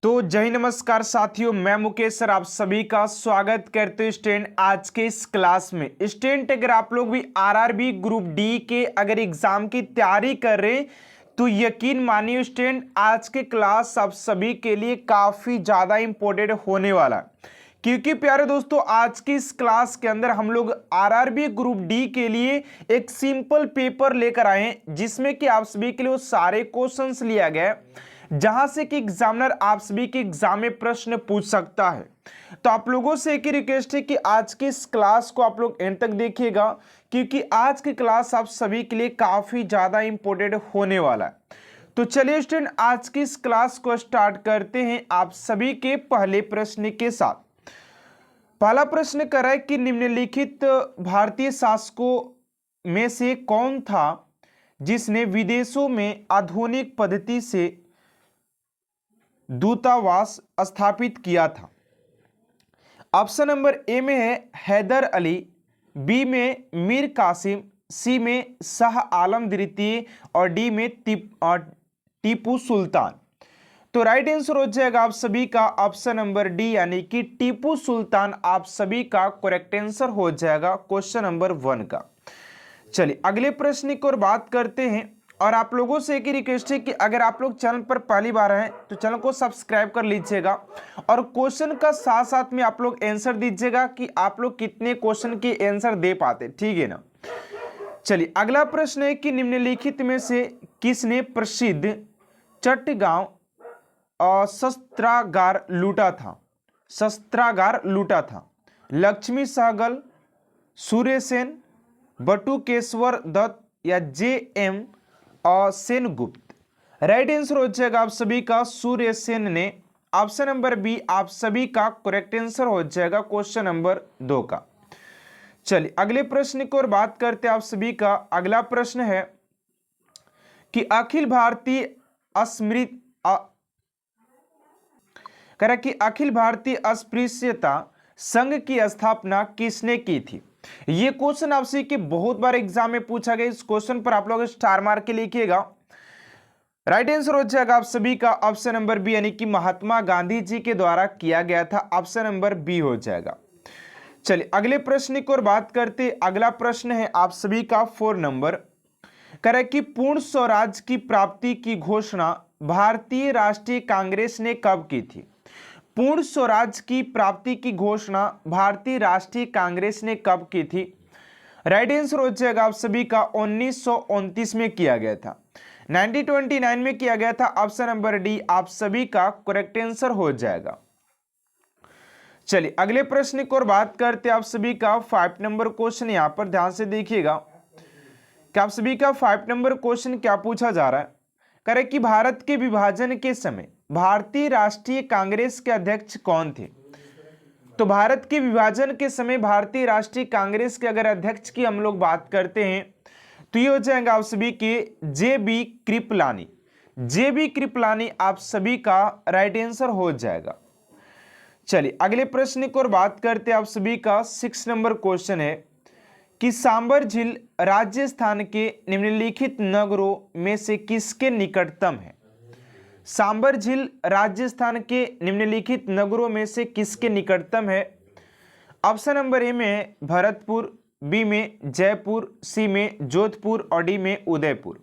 तो जय नमस्कार साथियों, मैं मुकेश सर आप सभी का स्वागत करते हैं स्टूडेंट आज के इस क्लास में। स्टूडेंट अगर आप लोग भी आरआरबी ग्रुप डी के अगर एग्जाम की तैयारी कर रहे हैं तो यकीन मानिए स्टूडेंट आज के क्लास आप सभी के लिए काफी ज्यादा इंपॉर्टेंट होने वाला है। क्योंकि प्यारे दोस्तों आज की इस क्लास के अंदर हम लोग आरआरबी ग्रुप डी के लिए एक सिंपल पेपर लेकर आए हैं जिसमें कि आप सभी के लिए वो सारे क्वेश्चंस लिया गया है जहां से कि एग्जामिनर आप सभी के एग्जाम में प्रश्न पूछ सकता है। तो आप लोगों से एक ही रिक्वेस्ट है कि आज की इस क्लास को आप लोग एंड तक देखिएगा क्योंकि आज की क्लास आप सभी के लिए काफी ज्यादा इंपॉर्टेंट होने वाला है। तो चलिए स्टूडेंट आज की इस क्लास को स्टार्ट करते हैं आप सभी के पहले प्रश्न के साथ। पहला प्रश्न कर रहा है कि निम्नलिखित भारतीय शासकों में से कौन था जिसने विदेशों में आधुनिक पद्धति से दूतावास स्थापित किया था। ऑप्शन नंबर ए में है हैदर अली, बी में मीर कासिम, सी में शाह आलम द्वितीय और डी में टीपू सुल्तान। तो राइट आंसर हो जाएगा आप सभी का ऑप्शन नंबर डी यानी कि टीपू सुल्तान आप सभी का करेक्ट आंसर हो जाएगा क्वेश्चन नंबर 1 का। चलिए अगले प्रश्न की ओर बात करते हैं और आप लोगों से एक ही रिक्वेस्ट है कि अगर आप लोग चैनल पर पहली बार हैं तो चैनल को सब्सक्राइब कर लीजिएगा और क्वेश्चन का साथ साथ में आप लोग आंसर दीजिएगा कि आप लोग कितने क्वेश्चन के आंसर दे पाते, ठीक है ना। चलिए अगला प्रश्न है कि निम्नलिखित में से किसने प्रसिद्ध चट्टगांव शस्त्रागार लूटा था। लक्ष्मी सहगल, सूर्यसेन, बटुकेश्वर दत्त या जे.एम. सेनगुप्त। राइट आंसर हो जाएगा आप सभी का सूर्यसेन ने। ऑप्शन नंबर बी आप सभी का करेक्ट आंसर हो जाएगा क्वेश्चन नंबर 2 का। चलिए अगले प्रश्न की ओर बात करते हैं आप सभी का। अगला प्रश्न है कि अखिल भारतीय अस्पृश्यता संघ की स्थापना किसने की थी। ये क्वेश्चन आपसे कि बहुत बार एग्जाम में पूछा गया। इस क्वेश्चन पर आप लोग स्टार मार के लिखिएगा। राइट आंसर हो जाएगा आप सभी का ऑप्शन नंबर बी यानी कि महात्मा गांधी जी के द्वारा किया गया था। ऑप्शन नंबर बी हो जाएगा। चलिए अगले प्रश्न की ओर बात करते। अगला प्रश्न है आप सभी का 4 नंबर करे कि पूर्ण स्वराज की प्राप्ति की घोषणा भारतीय राष्ट्रीय कांग्रेस ने कब की थी। पूर्ण स्वराज की प्राप्ति की घोषणा भारतीय राष्ट्रीय कांग्रेस ने कब की थी। राइट आंसर हो जाएगा आप सभी का 1929 में किया गया था। 1929 में किया गया था। ऑप्शन नंबर डी आप सभी का करेक्ट आंसर हो जाएगा। चलिए अगले प्रश्न की ओर बात करते हैं आप सभी का 5 नंबर क्वेश्चन। यहां पर ध्यान से देखिएगा कि आप सभी का 5 नंबर क्वेश्चन क्या पूछा जा रहा है। करे कि भारत के विभाजन के समय भारतीय राष्ट्रीय कांग्रेस के अध्यक्ष कौन थे। तो भारत के विभाजन के समय भारतीय राष्ट्रीय कांग्रेस के अगर अध्यक्ष की हम लोग बात करते हैं तो ये हो जाएगा आप सभी के जे.बी. कृपलानी। जे.बी. कृपलानी आप सभी का राइट आंसर हो जाएगा। चलिए अगले प्रश्न की ओर बात करते हैं आप सभी का 6 नंबर क्वेश्चन है कि सांबर झील राजस्थान के निम्नलिखित नगरों में से किसके निकटतम है। सांबर झील राजस्थान के निम्नलिखित नगरों में से किसके निकटतम है। ऑप्शन नंबर ए में भरतपुर, बी में जयपुर, सी में जोधपुर और डी में उदयपुर।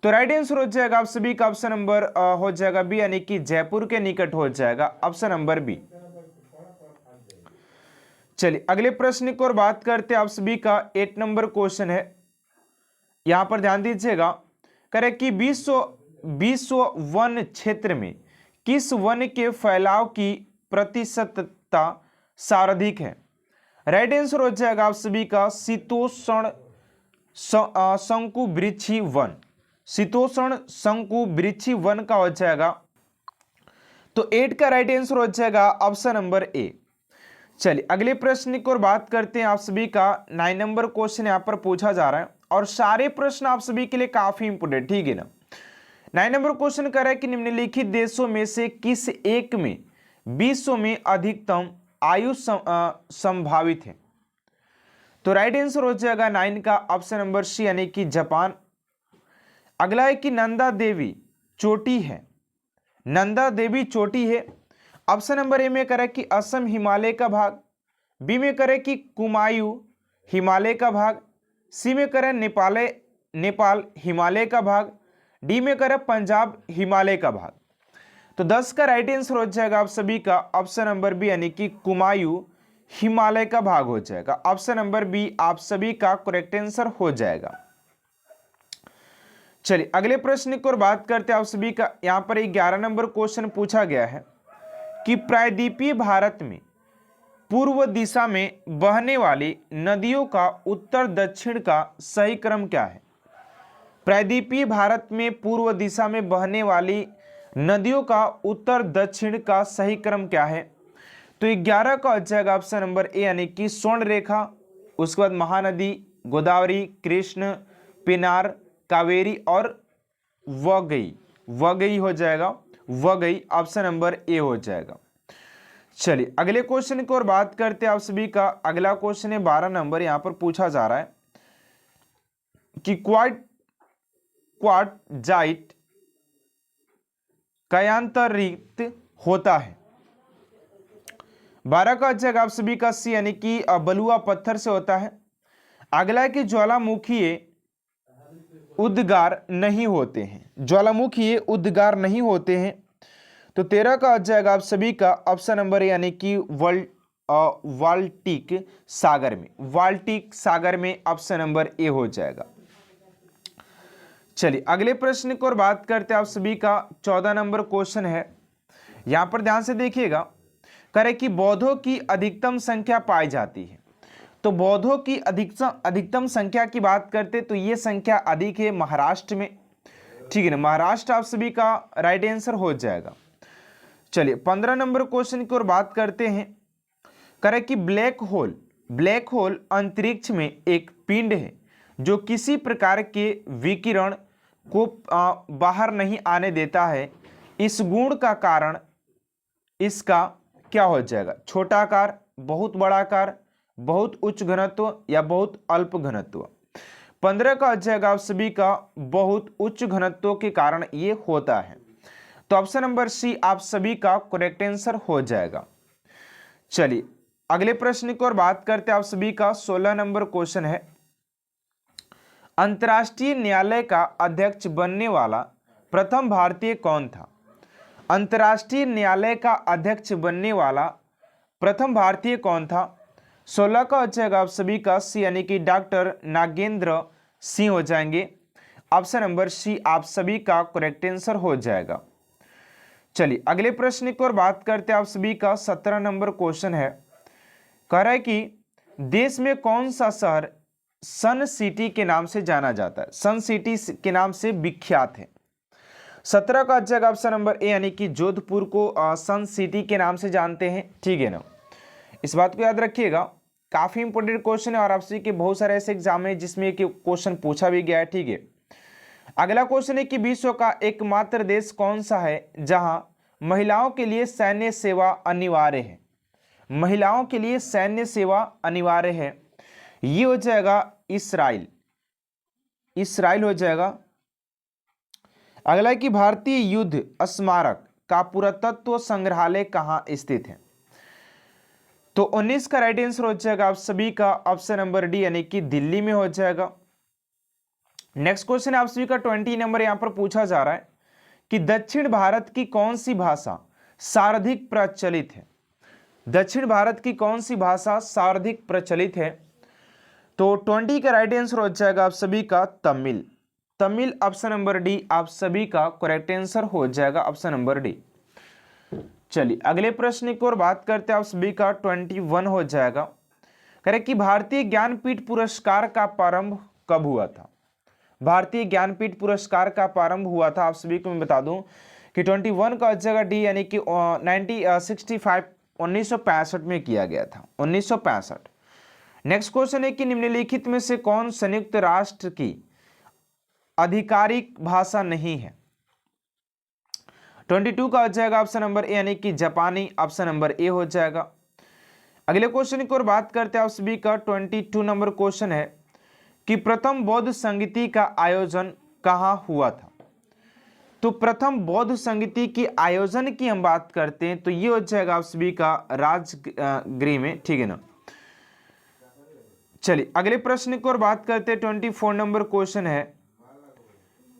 तो राइट आंसर हो जाएगा आप सभी का ऑप्शन नंबर हो जाएगा बी यानी कि जयपुर के निकट हो जाएगा ऑप्शन नंबर बी। चलिए अगले प्रश्न की ओर बात करते हैं आप सभी का 8 नंबर क्वेश्चन है। यहां पर ध्यान दीजिएगा करे कि विश्व वन क्षेत्र में किस वन के फैलाव की प्रतिशतता सर्वाधिक है। राइट आंसर हो जाएगा आप सभी का शीतोष्ण शंकुवृक्षी वन। शीतोष्ण शंकुवृक्षी वन का हो जाएगा। तो 8 का राइट आंसर हो जाएगा ऑप्शन नंबर ए। चलिए अगले प्रश्न की ओर बात करते हैं आप सभी का 9 नंबर क्वेश्चन यहां पर पूछा जा रहा है और सारे प्रश्न आप सभी के लिए काफी इंपोर्टेंट, ठीक है ना। 9 नंबर क्वेश्चन कर रहा है कि निम्नलिखित देशों में से किस एक में विश्व में अधिकतम आयु संभावित है। तो राइट आंसर हो जाएगा 9 का ऑप्शन नंबर सी यानी कि जापान। अगला है कि नंदा देवी चोटी है नंदा देवी चोटी है। ऑप्शन नंबर ए में करें कि असम हिमालय का भाग, बी में करें कि कुमायूं हिमालय का भाग, सी में करें नेपाल हिमालय का भाग, डी में करें पंजाब हिमालय का भाग। तो 10 का राइट आंसर हो जाएगा आप सभी का ऑप्शन नंबर बी यानी कि कुमायूं हिमालय का भाग हो जाएगा। ऑप्शन नंबर बी आप सभी का करेक्ट आंसर हो जाएगा। चलिए अगले प्रश्न की ओर बात करते हैं आप सभी का। यहां पर 11 नंबर क्वेश्चन पूछा गया है कि प्रायद्वीपीय भारत में पूर्व दिशा में बहने वाली नदियों का उत्तर दक्षिण का सही क्रम क्या है। प्रायद्वीपीय भारत में पूर्व दिशा में बहने वाली नदियों का उत्तर दक्षिण का सही क्रम क्या है। तो 11 का हो जाएगा ऑप्शन नंबर ए यानी कि स्वर्ण रेखा, उसके बाद महानदी, गोदावरी, कृष्ण, पेनार, कावेरी और वगई हो जाएगा। वगई ऑप्शन नंबर ए हो जाएगा। चलिए अगले क्वेश्चन की ओर बात करते हैं आप सभी का। अगला क्वेश्चन है 12 नंबर, यहां पर पूछा जा रहा है कि क्वार्टजाइट कयांतरित होता है। 12 का जगह आप सभी का सी यानी कि बलुआ पत्थर से होता है। अगला है कि ज्वालामुखी उद्गार नहीं होते हैं, ज्वालामुखी उद्गार नहीं होते हैं। तो 13 का आ जाएगा आप सभी का ऑप्शन नंबर यानी कि बाल्टिक सागर में, बाल्टिक सागर में ऑप्शन नंबर ए हो जाएगा। चलिए अगले प्रश्न की ओर बात करते हैं आप सभी का। 14 नंबर क्वेश्चन है, यहां पर ध्यान से देखिएगा। करें कि बौद्धों की अधिकतम संख्या पाई जाती है। तो बौद्धों की अधिकतम संख्या की बात करते तो ये संख्या अधिक है महाराष्ट्र में, ठीक है ना। महाराष्ट्र आप सभी का राइट आंसर हो जाएगा। चलिए 15 नंबर क्वेश्चन की ओर बात करते हैं। करें कि ब्लैक होल अंतरिक्ष में एक पिंड है जो किसी प्रकार के विकिरण को बाहर नहीं आने देता है। इस गुण का कारण इसका क्या हो जाएगा। छोटा आकार, बहुत बड़ा आकार, बहुत उच्च घनत्व या बहुत अल्प घनत्व। 15 का हो जाएगा आप सभी का बहुत उच्च घनत्व के कारण ये होता है। तो ऑप्शन नंबर सी आप सभी का करेक्ट आंसर हो जाएगा। चलिए अगले प्रश्न की ओर बात करते हैं आप सभी का। 16 नंबर क्वेश्चन है, अंतर्राष्ट्रीय न्यायालय का अध्यक्ष बनने वाला प्रथम भारतीय कौन था। अंतर्राष्ट्रीय न्यायालय का अध्यक्ष बनने वाला प्रथम भारतीय कौन था। 16 का हो जाएगा आप सभी का सी यानी कि डॉक्टर नागेंद्र सिंह हो जाएंगे। ऑप्शन नंबर सी आप सभी का करेक्ट आंसर हो जाएगा। चलिए अगले प्रश्न की ओर बात करते हैं आप सभी का। 17 नंबर क्वेश्चन है, कह रहा है कि देश में कौन सा शहर सन सिटी के नाम से जाना जाता है, सन सिटी के नाम से विख्यात है। 17 का जगह ऑप्शन नंबर ए यानी कि जोधपुर को सन सिटी के नाम से जानते हैं, ठीक है ना। इस बात को याद रखिएगा, काफी इंपोर्टेंट क्वेश्चन है और आपसे के बहुत सारे ऐसे एग्जाम है जिसमें क्वेश्चन पूछा भी गया है, ठीक है। अगला क्वेश्चन है कि विश्व का एकमात्र देश कौन सा है जहां महिलाओं के लिए सैन्य सेवा अनिवार्य है। महिलाओं के लिए सैन्य सेवा अनिवार्य है, ये हो जाएगा इस्राइल, इस्राइल हो जाएगा। अगला है कि भारतीय युद्ध स्मारक का पुरातत्व संग्रहालय कहां स्थित है। तो 19 का राइट आंसर हो जाएगा आप सभी का ऑप्शन नंबर डी यानी कि दिल्ली में हो जाएगा। नेक्स्ट क्वेश्चन आप सभी का 20 नंबर यहां पर पूछा जा रहा है कि दक्षिण भारत की कौन सी भाषा सर्वाधिक प्रचलित है। दक्षिण भारत की कौन सी भाषा सर्वाधिक प्रचलित है। तो 20 का राइट आंसर हो जाएगा आप सभी का Tamil, Tamil option number D आप सभी का करेक्ट आंसर हो जाएगा ऑप्शन नंबर डी। चलिए अगले प्रश्न की ओर बात करते हैं आप सभी का 21 हो जाएगा। करें कि भारतीय ज्ञानपीठ पुरस्कार का प्रारंभ कब हुआ था। भारतीय ज्ञानपीठ पुरस्कार का प्रारंभ हुआ था, आप सभी को मैं बता दूं कि 21 का जगह डी यानी कि 1965 में किया गया था, 1965। नेक्स्ट क्वेश्चन है कि निम्नलिखित में से कौन संयुक्त राष्ट्र की आधिकारिक भाषा नहीं है। 22 का हो जाएगा ऑप्शन नंबर ए यानी कि जापानी, ऑप्शन नंबर ए हो जाएगा। अगले क्वेश्चन की ओर बात करते हैं आप सभी का। 22 नंबर क्वेश्चन है कि प्रथम बौद्ध संगीति का आयोजन कहां हुआ था। तो प्रथम बौद्ध संगीति की आयोजन की हम बात करते हैं तो ये हो जाएगा आप सभी का राजगृह में, ठीक है ना। चलिए अगले प्रश्न की ओर बात करते हैं। 24 नंबर क्वेश्चन है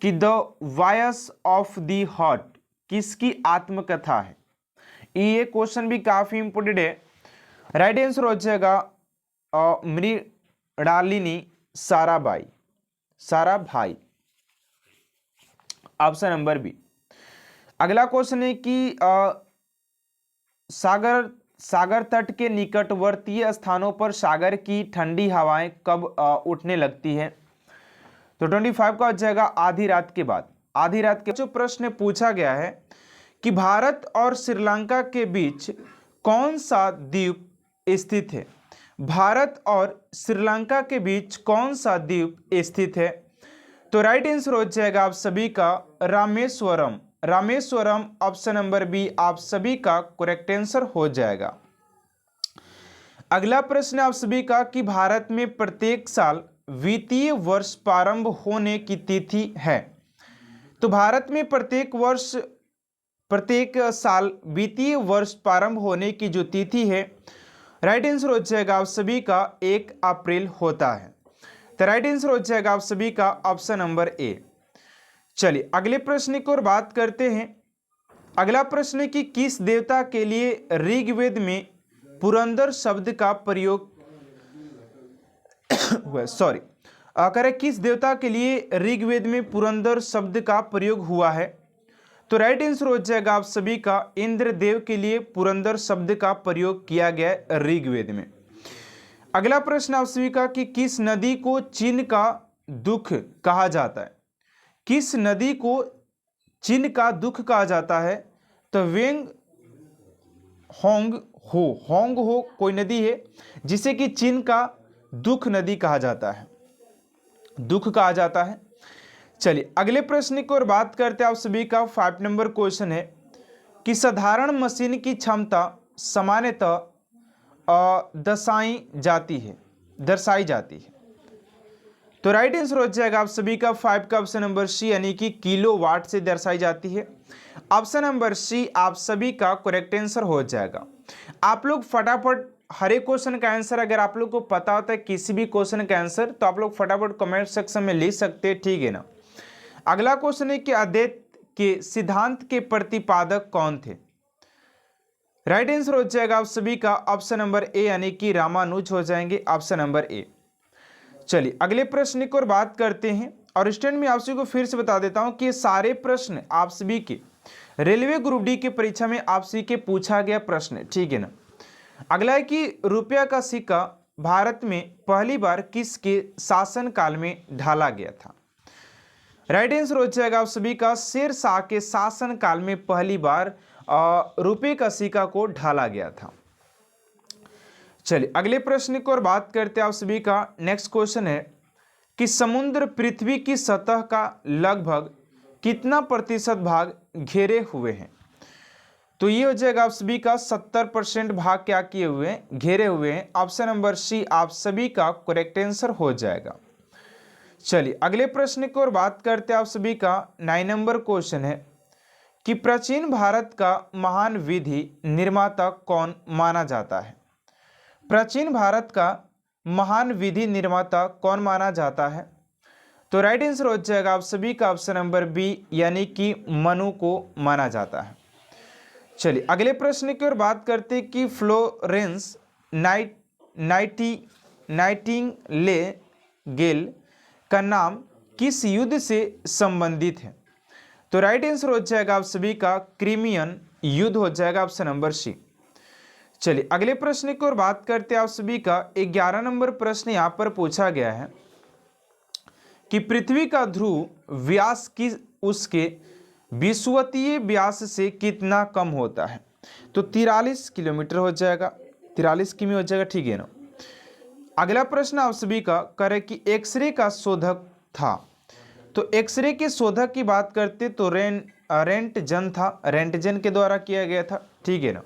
कि the voice of the heart किसकी आत्मकथा है। ये क्वेश्चन भी काफी इंपोर्टेंट है। राइट आंसर हो जाएगा Mrinalini Sarabhai, option number B. अगला क्वेश्चन है कि सागर तट के निकटवर्तीय स्थानों पर सागर की ठंडी हवाएं कब उठने लगती है। तो 25 का हो जाएगा आधी रात के बाद। आधी रात के जो प्रश्न पूछा गया है कि भारत और श्रीलंका के बीच कौन सा द्वीप स्थित है। भारत और श्रीलंका के बीच कौन सा द्वीप स्थित है। तो राइट आंसर हो जाएगा आप सभी का Rameswaram. Rameswaram option number B आप सभी का करेक्ट आंसर हो जाएगा। अगला प्रश्न आप सभी का कि भारत में प्रत्येक साल वित्तीय वर्ष प्रारंभ होने की तिथि है। तो भारत में प्रत्येक साल वित्तीय वर्ष प्रारंभ होने की जो तिथि है, राइट आंसर हो जाएगा आप सभी का 1 अप्रैल होता है। तो राइट आंसर हो जाएगा आप सभी का ऑप्शन नंबर ए। चलिए अगले प्रश्न की ओर बात करते हैं। अगला प्रश्न है कि किस देवता के लिए ऋग्वेद में पुरंदर शब्द का प्रयोग किस देवता के लिए ऋग्वेद में पुरंदर शब्द का प्रयोग हुआ है। तो राइट आंसर हो जाएगा आप सभी का इंद्रदेव के लिए पुरंदर शब्द का प्रयोग किया गया है ऋग्वेद में। अगला प्रश्न आप सभी का कि किस नदी को चीन का दुख कहा जाता है। किस नदी को चीन का दुख कहा जाता है। तो वेंग होंग हो कोई नदी है जिसे कि चीन का दुख नदी कहा जाता है, दुख कहा जाता है। चलिए अगले प्रश्न की ओर बात करते हैं। आप सभी का 5 नंबर क्वेश्चन है कि साधारण मशीन की क्षमता सामान्यतः दर्शाई जाती है। तो राइट आंसर हो जाएगा आप सभी का 5 का ऑप्शन नंबर सी यानी कि किलोवाट से दर्शाई जाती है। ऑप्शन नंबर सी आप सभी का करेक्ट आंसर हो जाएगा। आप लोग फटाफट हर एक क्वेश्चन का आंसर अगर आप लोग को पता होता है किसी भी क्वेश्चन का आंसर तो आप लोग फटाफट कमेंट सेक्शन में लिख सकते हैं, ठीक है ना। अगला क्वेश्चन है कि अद्वैत के सिद्धांत के प्रतिपादक कौन थे। राइट आंसर हो जाएगा आप सभी का ऑप्शन नंबर ए यानी कि रामानुज हो जाएंगे, ऑप्शन नंबर ए। चलिए अगले प्रश्न की ओर बात करते हैं। और स्टूडेंट में आप सभी को फिर से बता देता हूं कि ये सारे प्रश्न आप सभी के रेलवे ग्रुप डी की परीक्षा में आप सभी के पूछा गया प्रश्न, ठीक है ना। अगला है कि रुपया का सिक्का भारत में पहली बार किसके शासन काल में ढाला गया था। राइट आंसर हो जाएगा आप सभी का शेर शाह के शासन काल में पहली बार रुपये का सिक्का को ढाला गया था। चलिए अगले प्रश्न की ओर बात करते हैं। आप सभी का नेक्स्ट क्वेश्चन है कि समुद्र पृथ्वी की सतह का लगभग कितना प्रतिशत भाग घेरे हुए हैं। तो ये हो जाएगा आप सभी का 70% भाग क्या किए हुए हैं, घेरे हुए हैं। ऑप्शन नंबर सी आप सभी का करेक्ट आंसर हो जाएगा। चलिए अगले प्रश्न की ओर बात करते हैं। आप सभी का 9 नंबर क्वेश्चन है कि प्राचीन भारत का महान विधि निर्माता कौन माना जाता है। प्राचीन भारत का महान विधि निर्माता कौन माना जाता है। तो राइट आंसर हो जाएगा आप सभी का ऑप्शन नंबर बी यानी कि मनु को माना जाता है। चलिए अगले प्रश्न की ओर बात करते हैं कि फ्लोरेंस नाइटिंगेल का नाम किस युद्ध से संबंधित है। तो राइट आंसर हो जाएगा आप सभी का क्रीमियन युद्ध हो जाएगा, ऑप्शन नंबर सी। चलिए अगले प्रश्न की ओर बात करते हैं। आप सभी का 11 नंबर प्रश्न यहां पर पूछा गया है कि पृथ्वी का ध्रुव व्यास की उसके विषुवतीय व्यास से कितना कम होता है। तो 43 किलोमीटर हो जाएगा, 43 किमी हो जाएगा, ठीक है ना। अगला प्रश्न आप सभी का करे कि एक्सरे का शोधक था। तो एक्सरे के शोधक की बात करते तो रेंटजन था, रेंटजन के द्वारा किया गया था, ठीक है ना।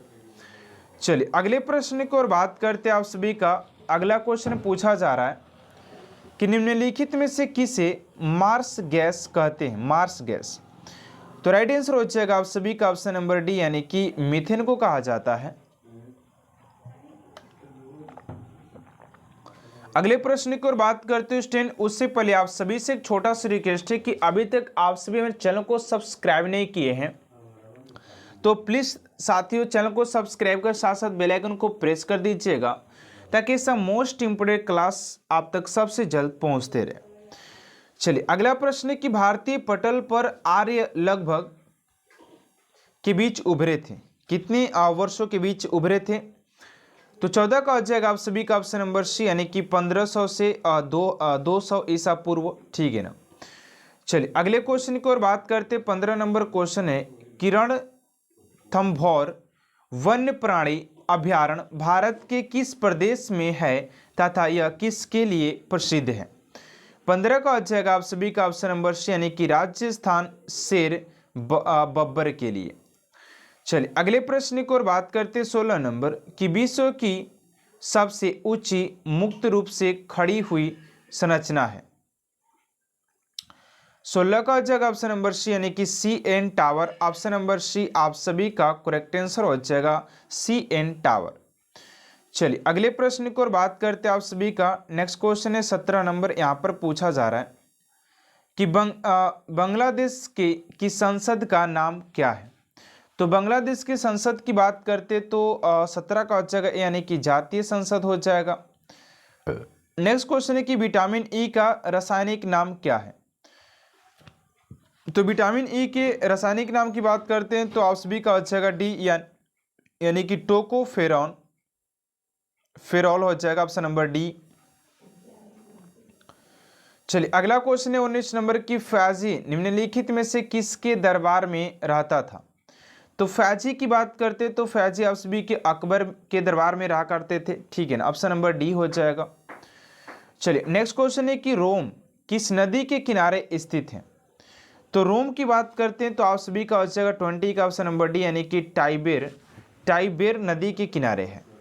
चलिए अगले प्रश्न की ओर बात करते हैं। आप सभी का अगला क्वेश्चन पूछा जा रहा है कि निम्नलिखित में से किसे मार्स गैस कहते हैं। मार्स गैस तो राइट आंसर हो जाएगा आप सभी का ऑप्शन नंबर डी, यानी कि मीथेन को कहा जाता है। अगले प्रश्न की ओर बात करते हैं स्टूडेंट, उससे पहले आप सभी से एक छोटा सा रिक्वेस्ट है कि अभी तक आप सभी मेरे चैनल को सब्सक्राइब नहीं किए हैं तो प्लीज साथियों चैनल को सब्सक्राइब कर साथ साथ बेल आइकन को प्रेस कर दीजिएगा ताकि सब मोस्ट इंपोर्टेंट क्लास आप तक सबसे जल्द पहुंचते रहे। चलिए अगला प्रश्न है कि भारतीय पटल पर आर्य लगभग के बीच उभरे थे, कितने वर्षों के बीच उभरे थे? तो 14 का हो जाएगा आप सभी का ऑप्शन नंबर सी, यानी कि 1500 से 200 ईसा पूर्व, ठीक है ना। चलिए अगले क्वेश्चन की ओर बात करते हैं। 15 नंबर क्वेश्चन है कि रणथंभौर वन्य प्राणी अभयारण्य भारत के किस प्रदेश में है तथा यह किसके लिए प्रसिद्ध है? 15 का हो जाएगा आप सभी का ऑप्शन नंबर सी, यानी कि राजस्थान शेर बब्बर के लिए। चलिए अगले प्रश्न की ओर बात करते हैं। 16 नंबर की विश्व की सबसे ऊंची मुक्त रूप से खड़ी हुई संरचना है। 16 का जगह ऑप्शन नंबर सी, यानी कि CN tower. Option number C आप सभी का करेक्ट आंसर हो जाएगा CN टावर। चलिए अगले प्रश्न की ओर बात करते हैं आप सभी का। नेक्स्ट क्वेश्चन है 17 नंबर, यहाँ पर पूछा जा रहा है कि बांग्लादेश की संसद का नाम क्या है? तो बांग्लादेश की संसद की बात करते तो 17 का हो जाएगा, यानी कि जातीय संसद हो जाएगा। नेक्स्ट क्वेश्चन है कि विटामिन ई का रासायनिक नाम क्या है? तो विटामिन ई के रासायनिक नाम की बात करते हैं तो आप सभी का हो जाएगा डी, यानी कि टोकोफेरॉल हो जाएगा ऑप्शन नंबर डी। चलिए अगला क्वेश्चन है 19 नंबर की फैजी निम्नलिखित में से किसके दरबार में रहता था? तो फैजी की बात करते तो फैजी आप सभी के अकबर के दरबार में रहा करते थे, ठीक है ना। ऑप्शन नंबर डी हो जाएगा। चलिए नेक्स्ट क्वेश्चन है कि रोम किस नदी के किनारे स्थित है? तो रोम की बात करते हैं तो आप सभी का हो जाएगा 20 का ऑप्शन नंबर डी, यानी कि टाइबर नदी के किनारे है।